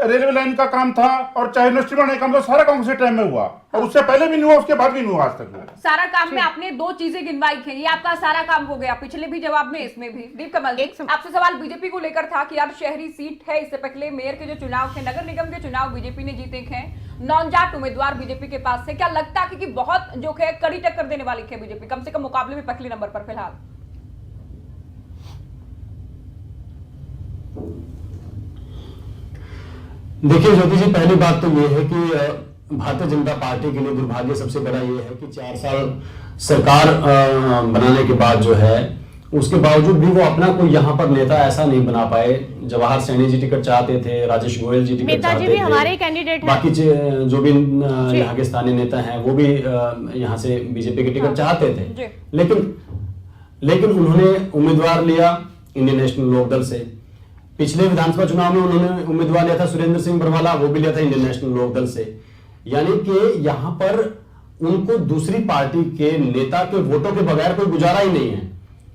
रेलवे लाइन का काम था, और चाहे यूनिवर्सिटी बनाने का काम था, सारा कांग्रेस के टाइम में हुआ। और उससे पहले भी नहीं हुआ, उसके बाद भी नहीं हुआ आज तक। सारा काम में आपने दो चीजें गिनवाई हैं, ये आपका सारा काम हो गया। पिछले भी जवाब में, इसमें भी। दीप कमल जी, आपसे सवाल बीजेपी को लेकर था कि यार शहरी सीट है, इससे पहले मेयर के जो चुनाव थे, नगर निगम के चुनाव बीजेपी ने जीते हैं, नॉन-जाट उम्मीदवार बीजेपी के पास है। क्या लगता है कि बहुत जो है कड़ी टक्कर देने वाली है बीजेपी, कम से कम मुकाबले में पहले नंबर पर फिलहाल? देखिए ज्योति जी, पहली बात तो ये है कि भारतीय जनता पार्टी के लिए दुर्भाग्य सबसे बड़ा ये है कि 4 साल सरकार बनाने के बाद जो है, उसके बावजूद भी वो अपना कोई यहाँ पर नेता ऐसा नहीं बना पाए। जवाहर सैनी जी टिकट चाहते थे, राजेश गोयल जी टिकट चाहते थे, हमारे कैंडिडेट हैं। बाकी जो भी यहाँ के स्थानीय नेता हैं वो भी यहाँ से बीजेपी के टिकट चाहते थे, लेकिन उन्होंने उम्मीदवार लिया इंडियन नेशनल लोकदल से। पिछले विधानसभा चुनाव में उन्होंने उम्मीदवार लिया था सुरेंद्र सिंह बरवाला, वो भी लिया था इंडियन नेशनल लोकदल से। यानी कि यहाँ पर उनको दूसरी पार्टी के नेता के वोटों के बगैर कोई गुजारा ही नहीं है।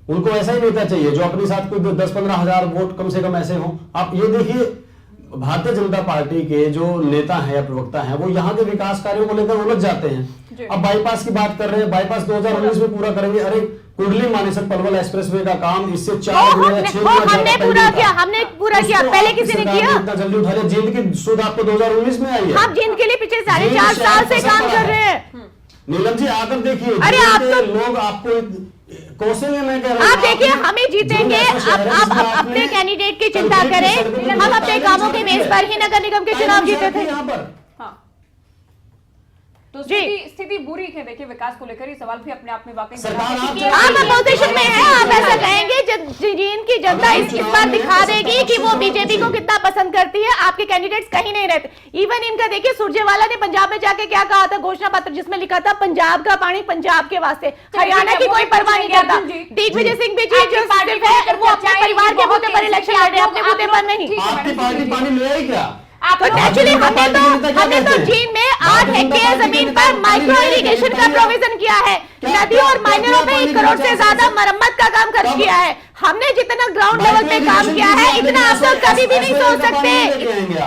उनको ऐसा ही नेता चाहिए जो अपने साथ कोई 10-15 हजार वोट कम से कम ऐसे हो। आप ये देखिए, भारतीय जनता पार्टी के जो नेता हैं या प्रवक्ता हैं, वो यहाँ के विकास कार्यों को लेकर उलझ जाते हैं। अब बाईपास की बात कर रहे हैं, बाईपास 2019 में पूरा करेंगे। अरे कुंडली मानेसर पलवल एक्सप्रेसवे का काम इससे 4 गुना 6 गुना हमने पूरा किया, हमने पूरा किया। पहले किसी ने किया? इतना जल्दी उठा लिया। जींद की सूद आपको 2019 में आई है। हम जींद के लिए पिछले 4.5 साल से काम कर रहे हैं। नीलम जी आकर देखिए, अरे आप तो लोग आपको कोसेंगे, मैं कह रहा हूं। आप देखिए, हमें जीतेंगे। आप अपने कैंडिडेट की चिंता करें। हम अपने कामों के बेस पर ही नगर निगम के चुनाव जीते थे। यहाँ पर तो स्थिति बुरी है। देखिए, विकास को लेकर ये सवाल भी अपने आप में वाकई आप अपोजिशन में हैं, आप ऐसा कहेंगे जींद की जनता इस बार दिखा देगी कि वो बीजेपी को कितना पसंद करती है। आपके कैंडिडेट्स कहीं नहीं रहते। इवन इनका देखिए, सुरजेवाला ने पंजाब में जाके क्या कहा था, घोषणा पत्र जिसमें लिखा था पंजाब का पानी पंजाब के वास्ते, हरियाणा की कोई परवाह नहीं करता। दिग्विजय सिंह भी जी जो सिर्फ है वो अपने परिवार के बूते पर इलेक्शन लड़ रहे हैं, अपने बूते पर नहीं। आपकी पार्टी पानी ले आई क्या? तो एक्चुअली हमने तो जींद में 8 हेक्टेयर जमीन पर माइक्रो इरिगेशन का प्रोविजन किया है। नदियों और माइनरों में 1 करोड़ से ज्यादा मरम्मत का काम खर्च किया है। हमने जितना ग्राउंड लेवल पे काम किया है, इतना आप लोग कभी भी नहीं सोच सकते।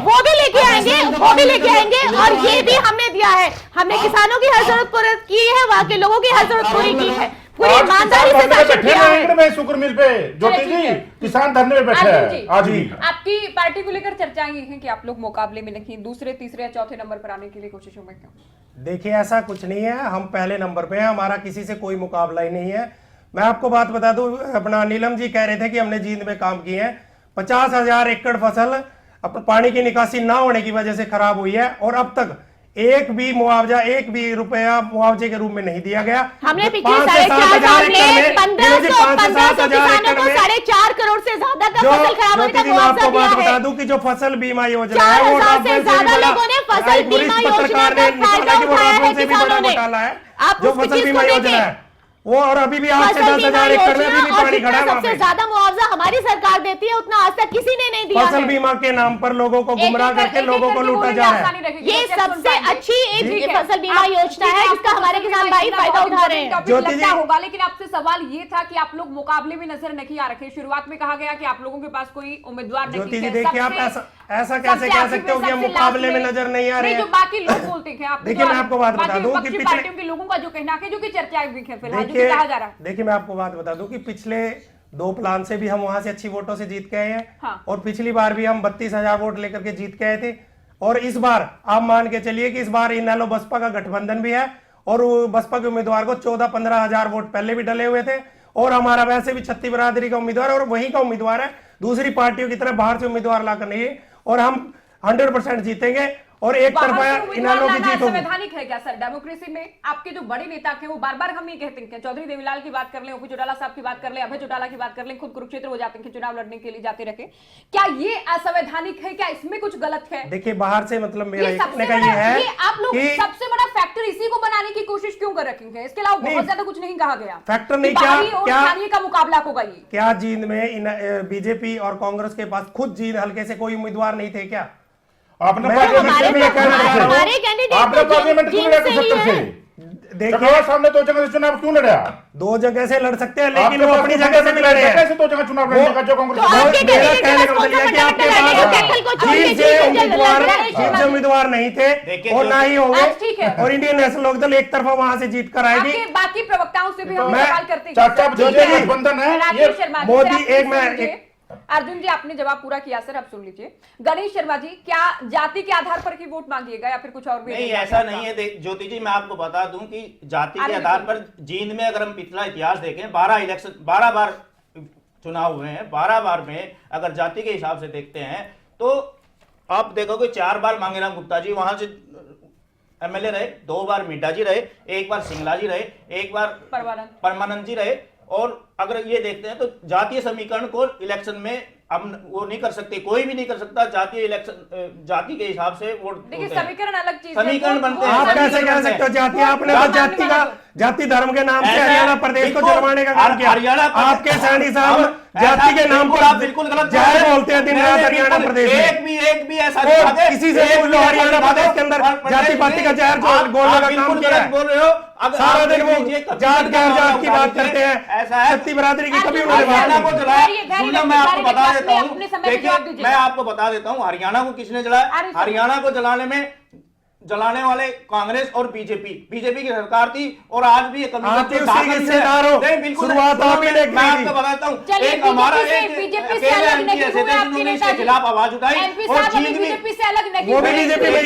वो भी लेके आएंगे, वो भी लेके आएंगे, और ये भी हमने दिया है। हमने किसानों की हर जरूरत पूरी की है, वहां के लोगों की हर जरूरत पूरी की है, पूरी ईमानदारी से शासन किया है। शुक्र मिल पे ज्योति जी किसान धरने में बैठे हैं आज भी। आपकी पार्टी को लेकर चर्चाएं ये हैं कि आप लोग मुकाबले में नहीं, दूसरे, तीसरे या चौथे नंबर पर आने के लिए कोशिशों में क्यों? देखिए, ऐसा कुछ नहीं है। हम पहले नंबर पे हैं, हमारा किसी से कोई मुकाबला ही नहीं है। मैं आपको बात बता दूं, अपना नीलम जी कह रहे थे कि हमने जींद में काम किए हैं। 50,000 एकड़ फसल अपने पानी की निकासी ना होने की वजह से खराब हुई है, और अब तक एक भी मुआवजा, 1 भी रुपया मुआवजे के रूप में नहीं दिया गया। हमने पिछले 4.5 साल में 1500 किसानों को 4.5 करोड़ से ज्यादा का फसल खराब होने का मुआवजा दिया है। बता दूं कि जो फसल बीमा योजना है, 4,000 से ज्यादा लोगों ने फसल बीमा योजना का फायदा उठाया है किसानों ने। आप जो फसल बीमा योजना है वो, और अभी भी 8 से 10,000 एकड़ में अभी भी पानी खड़ा है। सबसे ज्यादा मुआवजा हमारी सरकार देती है, उतना आज तक किसी ने नहीं दिया। फसल बीमा के नाम पर लोगों को गुमराह करके लोगों को लूटा जा रहा है। ये सबसे अच्छी फसल बीमा योजना है जिसका हमारे किसान भाई फायदा उठा रहे हैं। ज्योति जी होगा, लेकिन आपसे सवाल ये था कि आप लोग मुकाबले में नजर नहीं आ रखे। शुरुआत में कहा गया कि आप लोगों के पास कोई उम्मीदवार नहीं है। ज्योति जी देखिए, आप ऐसा कैसे कह सकते हो कि हम मुकाबले में नजर नहीं आ रहे हैं? जो बाकी लोग बोलते हैं, देखिए मैं आपको बात बता दूं कि पार्टियों के लोगों का जो कहना है, जो कि चर्चाएं भी है फिलहाल, जो देखिए कहा जा रहा है। देखिए मैं आपको बात बता दूं कि पिछले 2 प्लान से भी हम वहां से अच्छी वोटों से जीत के आए हैं। हाँ। और पिछली बार भी हम 32,000 वोट लेकर के जीत के आए थे। और इस बार आप मान के चलिए कि इस बार इनेलो बसपा का गठबंधन भी है और वो बसपा के उम्मीदवार को 14-15 हजार वोट पहले भी डले हुए थे और हमारा वैसे भी छत्ती बरादरी का उम्मीदवार और वहीं का उम्मीदवार है, दूसरी पार्टियों की तरह बाहर से उम्मीदवार लाकर नहीं है और हम 100% जीतेंगे और एक तरफा इनेलो की जीत होगी। संवैधानिक है क्या सर डेमोक्रेसी में? आपके जो बड़े नेता हैं वो बार बार हम ये कहते हैं, चौधरी देवीलाल की बात कर लें, ओपी चौटाला साहब की बात कर लें, अभय चौटाला की बात कर लें, खुद कुरुक्षेत्र हो जाते हैं चुनाव लड़ने के लिए जाते रखे, क्या ये असंवैधानिक है? क्या इसमें कुछ गलत है? देखिए बाहर से मतलब मेरा सबसे का ये है ये आप लोग सबसे बड़ा फैक्टर इसी को बनाने की कोशिश क्यों कर रखेंगे? इसके अलावा बहुत ज्यादा कुछ नहीं कहा गया। फैक्टर नहीं, क्या का मुकाबला होगा ये? क्या जींद में बीजेपी और कांग्रेस के पास खुद जींद हल्के से कोई उम्मीदवार नहीं थे क्या? आपने पार्लियामेंट क्यों लड़ा 70 से? देखिए सामने 2 जगह से चुनाव क्यों लड़ा? 2 जगह से लड़ सकते हैं लेकिन वो अपनी जगह से भी लड़े हैं। कैसे 2 जगह चुनाव लड़ने का जो कांग्रेस उम्मीदवार नहीं थे और ना ही होंगे और इंडियन नेशनल लोकदल एक तरफा वहां से जीत कर आएगी। बाकी प्रवक्ताओं से भी हम सवाल करते हैं। चाचा गठबंधन है मोदी एक अर्जुन जी आपने जवाब पूरा किया सर, अब सुन लीजिए। गणेश शर्मा जी, क्या जाति के आधार पर ही वोट मांगिएगा या फिर कुछ और भी? नहीं, ऐसा नहीं है। ज्योति जी मैं आपको बता दूं कि जाति के आधार पर जींद में अगर हम पिछला इतिहास देखें 12 बार चुनाव हुए हैं, 12 बार में अगर जाति के हिसाब से देखते हैं तो आप देखोगे 4 बार मांगेराम गुप्ता जी वहां से एमएलए रहे, 2 बार मिड्डा जी रहे, 1 बार सिंगला जी रहे, 1 बार परमानंद जी रहे। और अगर ये देखते हैं तो जातीय समीकरण को इलेक्शन में हम वो नहीं कर सकते, कोई भी नहीं कर सकता। जातीय इलेक्शन जाति के हिसाब से वोट, देखिए समीकरण अलग चीज है, समीकरण बनते हैं। आप कैसे कह सकते हो जाति? आपने जाति धर्म के नाम से हरियाणा प्रदेश को जलवाने का काम किया। हरियाणा आपके सैनी साहब जाति के नाम पर बिल्कुल गलत जहर बोलते हैं दिन रात हरियाणा प्रदेश में। एक भी ऐसा किसी से हरियाणा प्रदेश के अंदर जाति पाति का जहर बोलने का काम किया है। बोल रहे हो सारा दिन वो जात गैर जात की बात करते हैं, छत्ती बरादरी की कभी उन्होंने बात को जलाया। मैं आपको बता देता हूँ, देखिए मैं आपको बता देता हूँ हरियाणा को किसने जलाया। हरियाणा को जलाने वाले कांग्रेस और बीजेपी की सरकार थी और आज भी शुरुआत आप ही मैं आपको बताता हूँ। एक हमारा इसके खिलाफ आवाज उठाई और जींद में वो भी बीजेपी में है,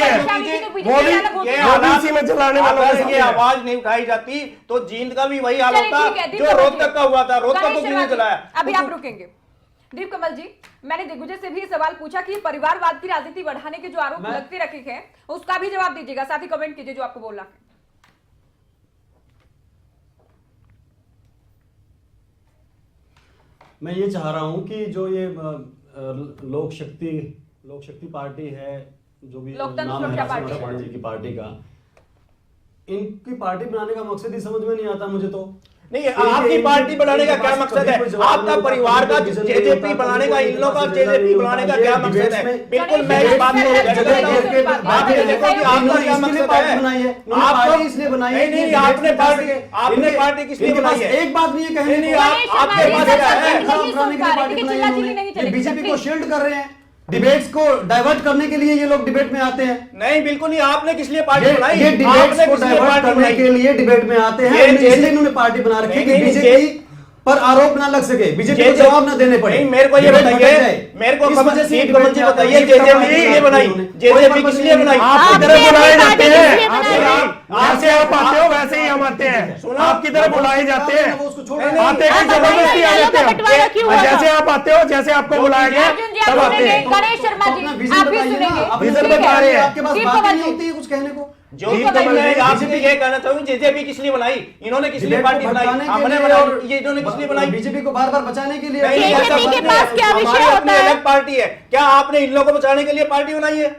ये आवाज नहीं उठाई जाती तो जींद का भी वही हाल होता जो रोहतक का हुआ था। रोहतक को किसने जलाया? अभी आप रुकेंगे। दीप कमल जी, मैंने दिग्विजय से भी सवाल पूछा कि परिवारवाद की राजनीति बढ़ाने के जो आरोप लगते रखे हैं उसका भी जवाब दीजिएगा, साथ ही कमेंट कीजिए जो आपको बोलना है। मैं ये चाह रहा हूं कि जो ये लोक शक्ति पार्टी है, जो भी नाम है पार्टी की पार्टी का, इनकी पार्टी बनाने का मकसद ही समझ में नहीं आता मुझे। तो नहीं, आपकी पार्टी बनाने का क्या मकसद है? आपका परिवार का जेजेपी बनाने का, इन लोगों का जेजेपी बनाने का क्या मकसद है? बिल्कुल मैं इस बात को इसलिए बनाई है। नहीं, आपने पार्टी किस लिए बनाई है? एक बात नहीं है कहने नहीं, आपके बीजेपी को शील्ड कर रहे हैं, डिबेट्स को डाइवर्ट करने के लिए ये लोग डिबेट में आते हैं। नहीं, बिल्कुल नहीं। आपने किस लिए पार्टी बनाई? ये डिबेट्स को डाइवर्ट करने के लिए डिबेट में आते हैं, इसलिए इन्होंने पार्टी बना रखी है कि बीजेपी पर आरोप ना लग सके, बीजेपी को जवाब ना देने पड़े। मेरे को ये बताइए, मेरे को कमल जी बताइए जेजेपी किस लिए बनाई? जेजेपी किस लिए बनाई? आपकी तरह बुलाए जाते हैं, जैसे आप आते हो वैसे ही हम आते हैं। आपकी तरह बुलाए जाते हैं, आते हैं जबरदस्ती आ जाते हैं। जैसे आप आते हो, जैसे आपको बुलाया गया तब आते हैं। गणेश शर्मा जी, आप भी सुनेंगे। रीजन बता रहे हैं, आपके पास बात नहीं होती है कुछ कहने को। जो मैं आपसे ये कहना चाहूँ, जेजेपी किस लिए बनाई? इन्होंने किस लिए पार्टी बनाई? हमने बनाई, ये इन्होंने किस लिए बनाई? बीजेपी को बार बार बचाने के लिए। जेजेपी के पास क्या विषय होता है? अलग पार्टी है क्या? आपने इन लोगों को बचाने के लिए पार्टी बनाई है?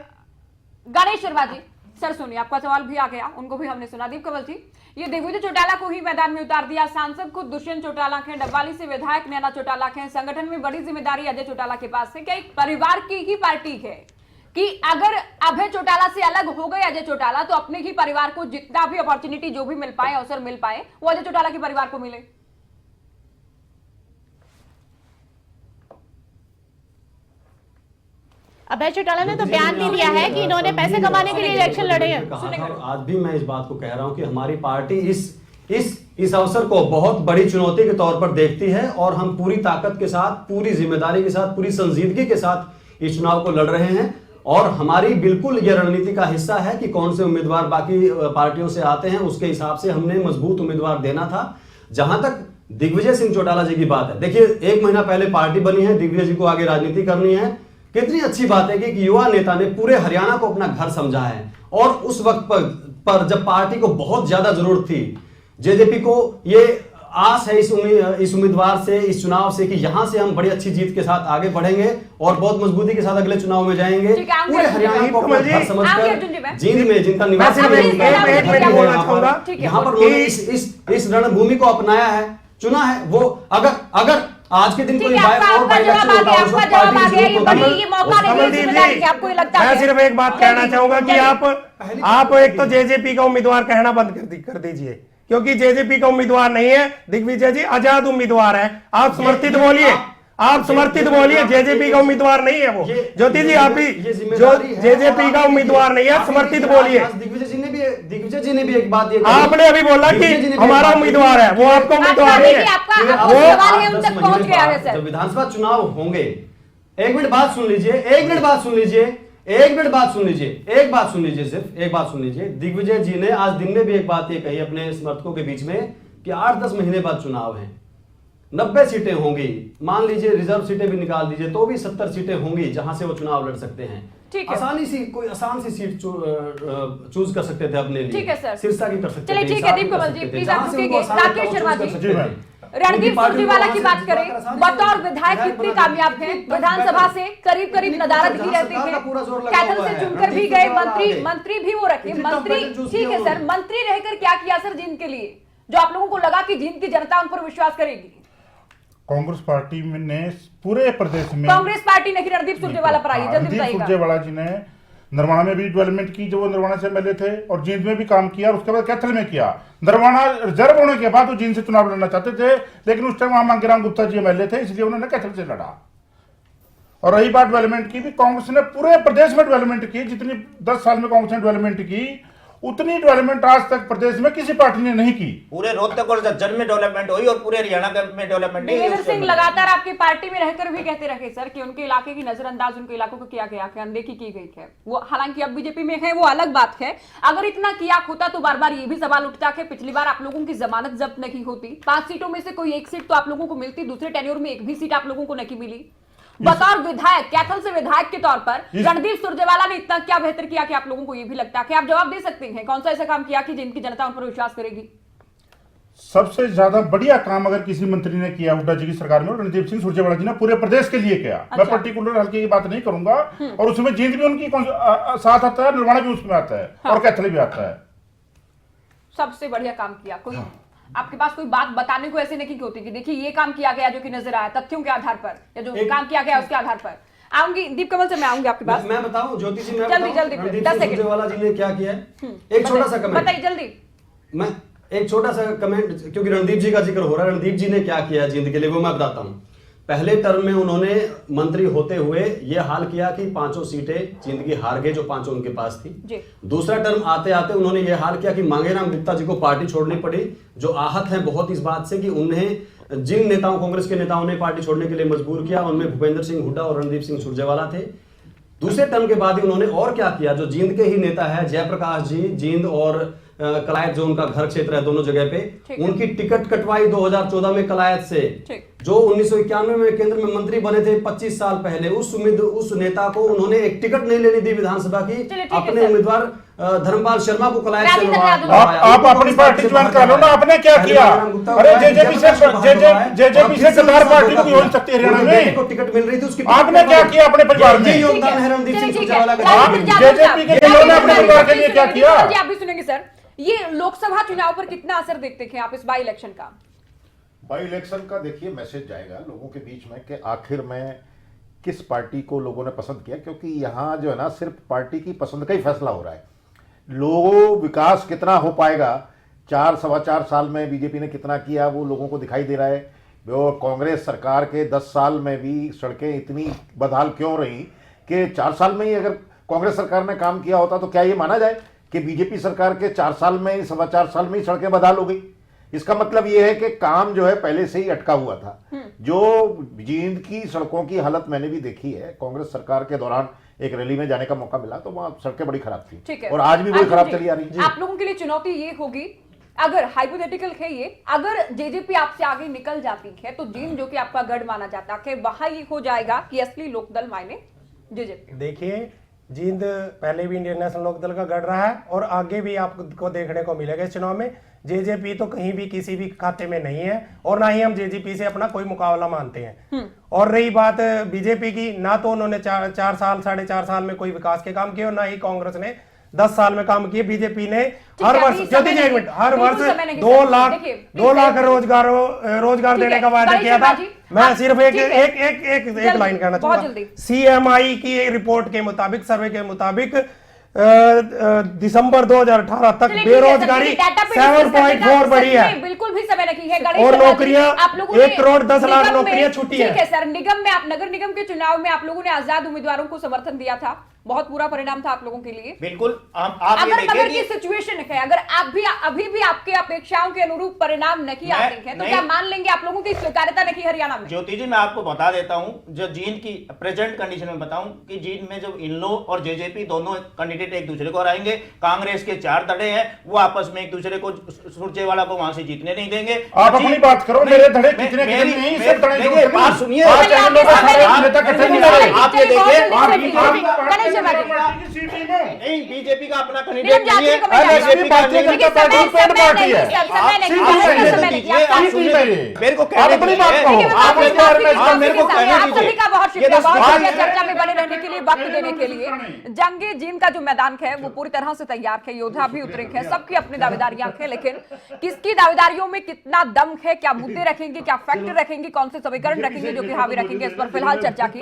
गणेश शर्मा जी सर सुनिए, आपका सवाल भी आ गया, उनको भी हमने सुना। दीप कमल जी, ये दिग्विजय चौटाला को ही मैदान में उतार दिया। सांसद खुद दुष्यंत चौटाला के, डब्बाली से विधायक नैना चौटाला के, संगठन में बड़ी जिम्मेदारी अजय चौटाला के पास है। क्या एक परिवार की ही पार्टी है कि अगर अभय चौटाला से अलग हो गए अजय चौटाला तो अपने ही परिवार को जितना भी अपॉर्चुनिटी जो भी मिल पाए, अवसर मिल पाए, वो अजय चौटाला के परिवार को मिले? अभय चौटाला ने तो बयान भी दिया है कि इन्होंने पैसे कमाने के लिए इलेक्शन लड़े हैं। आज भी मैं इस बात को कह रहा हूं कि हमारी पार्टी इस अवसर को बहुत बड़ी चुनौती के तौर पर देखती है और हम पूरी ताकत के साथ, पूरी जिम्मेदारी के साथ, पूरी संजीदगी के साथ इस चुनाव को लड़ रहे हैं और हमारी बिल्कुल ये रणनीति का हिस्सा है कि कौन से उम्मीदवार बाकी पार्टियों से आते हैं, उसके हिसाब से हमने मजबूत उम्मीदवार देना था। जहां तक दिग्विजय सिंह चौटाला जी की बात है, देखिए 1 महीना पहले पार्टी बनी है, दिग्विजय जी को आगे राजनीति करनी है। कितनी अच्छी बात है कि एक युवा नेता ने पूरे हरियाणा को अपना घर समझा है, और उस वक्त पर जब पार्टी को बहुत ज्यादा जरूरत थी, जेजेपी को ये आस है इस उम्मीदवार से, इस चुनाव से, कि यहां से हम बड़ी अच्छी जीत के साथ आगे बढ़ेंगे और बहुत मजबूती के साथ अगले चुनाव में जाएंगे। पूरे हरियाणा को अपना घर समझकर जींद में जिनका निवास यहाँ पर उन्होंने इस रणभूमि को अपनाया है, चुना है। वो अगर आज के दिन कोई मैं सिर्फ एक बात कहना चाहूंगा कि आप एक तो जेजेपी का उम्मीदवार कहना बंद कर दीजिए, क्योंकि जेजेपी का उम्मीदवार नहीं है दिग्विजय जी, आजाद उम्मीदवार है। आप समर्थित बोलिए, आप समर्थित बोलिए, जेजेपी का उम्मीदवार नहीं है वो। ज्योति जी आप भी जो जेजेपी का उम्मीदवार नहीं है, समर्थित बोलिए। दिग्विजय जी ने भी एक बात ये आपने अभी बोला कि हमारा उम्मीदवार है, वो आपका उम्मीदवार नहीं है। जब विधानसभा चुनाव होंगे, एक मिनट बात सुन लीजिए, एक मिनट बात सुन लीजिए, सिर्फ एक बात सुन लीजिए। दिग्विजय जी ने आज दिन में भी एक बात ये कही अपने समर्थकों के बीच में कि 8-10 महीने बाद चुनाव है, 90 सीटें होंगी, मान लीजिए रिजर्व सीटें भी निकाल दीजिए तो भी 70 सीटें होंगी जहां से वो चुनाव लड़ सकते हैं। आसानी सी कोई आसान सी सीट चूज कर सकते थे अपने लिए। ठीक है सर, सिरसा की कर सकते थे। चलिए ठीक है, दीप कमल जी प्लीज आप रुकिए। राकेश शर्मा जी, रणदीप सुरजेवाला की बात करें, बतौर विधायक कितनी कामयाब हैं? विधानसभा से करीब नदारद ही रहते थे, कैथल से चुनकर भी गए, मंत्री भी वो रखे, मंत्री ठीक है सर, मंत्री रहकर क्या किया सर जींद के लिए, जो आप लोगों को लगा कि जींद की जनता उन पर विश्वास करेगी? कांग्रेस पार्टी ने पूरे प्रदेश में, कांग्रेस पार्टी ने रणदीप सुरजेवाला पर आई, जल्दी बताइएगा। सुरजेवाला जी ने नरवाना में भी डेवलपमेंट की, जो वो नरवाना से एमएलए थे, और जींद में भी काम किया, और उसके बाद कैथल में किया। नरवाना रिजर्व होने के बाद वो जींद से चुनाव लड़ना चाहते थे, लेकिन उस टाइम वहां मांगेराम गुप्ता जी एमएलए थे, इसलिए उन्होंने कैथल से लड़ा। और रही बात डेवलपमेंट की, भी कांग्रेस ने पूरे प्रदेश में डेवलपमेंट की, जितनी 10 साल में कांग्रेस ने डेवलपमेंट की उतनी डेवलपमेंट आज तक प्रदेश में किसी पार्टी ने नहीं की। पूरे रोहतक और झज्जर में डेवलपमेंट हुई और पूरे हरियाणा में डेवलपमेंट नहीं। देवेंद्र सिंह लगातार आपकी पार्टी में रहकर भी कहते रहे सर कि उनके इलाके की नजरअंदाज, उनके इलाकों को किया गया, अनदेखी की गई है। वो हालांकि अब बीजेपी में है, वो अलग बात है। अगर इतना किया होता तो बार बार ये भी सवाल उठता है, पिछली बार आप लोगों की जमानत जब्त नहीं होती, 5 सीटों में से कोई एक सीट तो आप लोगों को मिलती, दूसरे टेन्योर में एक भी सीट आप लोगों को नहीं मिली। बतौर विधायक, कैथल से विधायक के तौर पर रणदीप सुरजेवाला ने इतना क्या बेहतर किया कि आप लोगों को ये भी लगता है कि आप जवाब दे सकते हैं, कौन सा ऐसा काम किया कि जिनकी जनता उन पर विश्वास करेगी? सबसे ज्यादा बढ़िया काम अगर किसी मंत्री ने किया हुड्डा जी की सरकार में, रणदीप सिंह सुरजेवाला जी ने पूरे प्रदेश के लिए किया। मैं पर्टिकुलर हल्के की बात नहीं करूंगा, और उसमें जींद भी उनकी साथ आता है, नरवाना भी उसमें आता है, और कैथल भी आता है। सबसे बढ़िया काम किया। कोई आपके पास कोई बात बताने को ऐसे नहीं होती कि देखिए ये काम किया गया जो कि नजर आया तथ्यों के आधार पर, या जो काम किया गया उसके आधार पर? आऊंगी दीप कमल से, मैं आऊंगी आपके पास। मैं बताऊं ज्योति जी, मैं जल्दी 10 सेकंड सुरजेवाला जी ने क्या किया है, एक छोटा सा कमेंट बताइए जल्दी। मैं एक छोटा सा कमेंट, क्योंकि रणदीप जी का जिक्र हो रहा है, रणदीप जी ने क्या किया जींद के लिए वो मैं बताता हूं। पहले टर्म में उन्होंने मंत्री होते हुए ये हाल किया कि 5 सीटें जींद की हार गए, जो 5 उनके पास थी। दूसरा टर्म आते आते उन्होंने ये हाल किया कि मांगेराम गुप्ता जी को पार्टी छोड़नी पड़ी, जो आहत है बहुत इस बात से कि उन्हें जिन नेताओं, कांग्रेस के नेताओं ने पार्टी छोड़ने के लिए मजबूर किया, उनमें भूपेंद्र सिंह हुड्डा और रणदीप सिंह सुरजेवाला थे। दूसरे टर्म के बाद ही उन्होंने और क्या किया, जो जींद के ही नेता है जयप्रकाश जी, जींद और कलायत जो उनका घर क्षेत्र है, दोनों जगह पे उनकी टिकट कटवाई 2014 में कलायत से, जो 1991 में केंद्र में मंत्री बने थे 25 साल पहले। उस नेता को उन्होंने एक टिकट नहीं लेनी दी विधानसभा की, अपने उम्मीदवार धर्मपाल शर्मा को कलायत से लड़वाया। आप अपनी पार्टी ज्वाइन कर लो ना, आपने क्या किया? अरे जेजेपी से गद्दार पार्टी भी हो सकती है हरियाणा में, टिकट मिल रही थी उसकी, आपने क्या किया अपने परिवार में? योगदान है रणदीप सिंह सुरजेवाला का। आप जेजेपी के लोगों ने अपने परिवार के लिए क्या किया? आप भी सुनेंगे सर, ये लोकसभा चुनाव पर कितना असर देखते हैं आप इस बाई इलेक्शन का? बाई इलेक्शन का देखिए मैसेज जाएगा लोगों के बीच में कि आखिर में किस पार्टी को लोगों ने पसंद किया, क्योंकि यहाँ जो है ना सिर्फ पार्टी की पसंद का ही फैसला हो रहा है। लोगों विकास कितना हो पाएगा, 4-4.25 साल में बीजेपी ने कितना किया वो लोगों को दिखाई दे रहा है। वो कांग्रेस सरकार के 10 साल में भी सड़कें इतनी बदहाल क्यों रही कि 4 साल में ही अगर कांग्रेस सरकार ने काम किया होता तो क्या ये माना जाए कि बीजेपी सरकार के 4 साल में, 4.25 साल में ही सड़कें बदहाल हो गई? इसका मतलब यह है कि काम जो है पहले से ही अटका हुआ था। जो जींद की सड़कों की हालत मैंने भी देखी है, कांग्रेस सरकार के दौरान एक रैली में जाने का मौका मिला तो वहाँ सड़कें बड़ी खराब थी ठीक है। और आज भी वही खराब चली आ रही है। आप लोगों के लिए चुनौती ये होगी, अगर हाइपोथेटिकल है ये, अगर जेजेपी आपसे आगे निकल जाती है तो जींद जो कि आपका गढ़ माना जाता है वहां ये हो जाएगा कि असली लोकदल मायने जेजेपी। देखिए, जींद पहले भी इंडियन नेशनल लोकदल का गढ़ रहा है और आगे भी आपको देखने को मिलेगा इस चुनाव में। जेजेपी तो कहीं भी किसी भी खाते में नहीं है और ना ही हम जेजेपी से अपना कोई मुकाबला मानते हैं। और रही बात बीजेपी की, ना तो उन्होंने 4 साल 4.5 साल में कोई विकास के काम किए और ना ही कांग्रेस ने 10 साल में काम किए। बीजेपी ने हर वर्ष, एक मिनट, हर वर्ष 2 लाख रोजगार देने का वायदा किया था। मैं सिर्फ एक लाइन कहना चाहूंगा। CMI की रिपोर्ट के मुताबिक, सर्वे के मुताबिक दिसंबर 2018 तक बेरोजगारी 7.4 बढ़ी है, बिल्कुल भी समय नहीं है। और नौकरियां 1 करोड़ 10 लाख नौकरियां छूटी है। ठीक है सर, निगम में आप नगर निगम के चुनाव में आप लोगों ने आजाद उम्मीदवारों को समर्थन दिया था, बहुत बुरा परिणाम था आप लोगों के लिए। बिल्कुल। आप अगर ये नगर देखिए की सिचुएशन है, अगर आप भी अभी भी आपके अपेक्षाओं के अनुरूप परिणाम नहीं आते हैं तो क्या मान लेंगे आप लोगों की स्वीकार्यता नहीं हरियाणा में? ज्योति जी, मैं आपको बता देता हूं, जो जींद की प्रेजेंट कंडीशन में बताऊं कि जींद में जो इनलो और जेजेपी दोनों कैंडिडेट एक दूसरे को हराएंगे। कांग्रेस के 4 धड़े हैं, वो आपस में एक दूसरे को, सुरजेवाला को वहां से जीतने नहीं देंगे। आप अपनी बात करो, मेरे धड़े कितने नहीं, सब धड़े देखिए, बात सुनिए। आप ये देखिए, नहीं, बीजेपी का अपना कैंडिडेट नहीं है, बीजेपी का मेरे को कहने चर्चा में बने रहने के लिए, वक्त देने के लिए। जंगे जींद का जो मैदान है वो पूरी तरह से तैयार है, योद्धा भी उतरे हैं, सबकी अपनी दावेदारियां हैं, लेकिन किसकी दावेदारियों में कितना दम है, क्या मुद्दे रखेंगे, क्या फैक्टर रखेंगे, कौन से समीकरण रखेंगे जो कि हावी रखेंगे, इस पर फिलहाल चर्चा की।